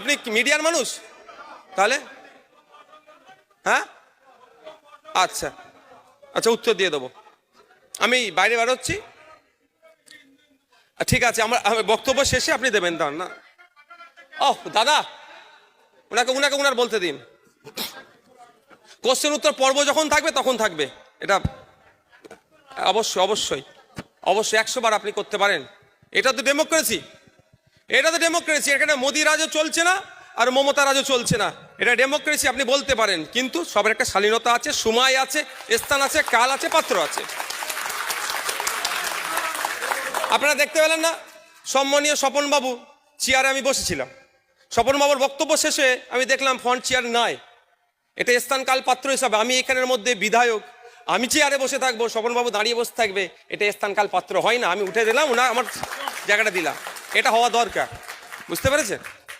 আপনি মিডিয়ার মানুষ তাহলে? হ্যাঁ, আচ্ছা আচ্ছা, উত্তর দিয়ে দেবো। আমি বাইরে বেরোচ্ছি, ঠিক আছে, আমার বক্তব্য শেষে আপনি দেবেন তখন না? ওহ দাদা, ওনার বলতে দিন। কোশ্চেন উত্তর পর্ব যখন থাকবে তখন থাকবে, এটা অবশ্যই অবশ্যই অবশ্যই 100 বার আপনি করতে পারেন। এটা তো ডেমোক্রেসি, এটা তো ডেমোক্রেসি। এখানে মোদি রাজও চলছে না আর মমতা রাজও চলছে না, এটা ডেমোক্রেসি। আপনি বলতে পারেন, কিন্তু সবার একটা শালীনতা আছে, সময় আছে, স্থান আছে, কাল আছে, পাত্র আছে। আপনারা দেখতে পেলেন না, সম্মানীয় স্বপনবাবু চেয়ারে আমি বসেছিলাম, স্বপনবাবুর বক্তব্য শেষে আমি দেখলাম ফ্রন্ট চেয়ার নাই। এটা স্থান কাল পাত্র হিসাবে আমি এখানের মধ্যে বিধায়ক, আমি চেয়ারে বসে থাকবো, স্বপনবাবু দাঁড়িয়ে বসে থাকবে, এটা স্থান কাল পাত্র হয় না। আমি উঠে দিলাম, আমার জায়গাটা দিলাম, এটা হওয়া দরকার। বুঝতে পেরেছেন?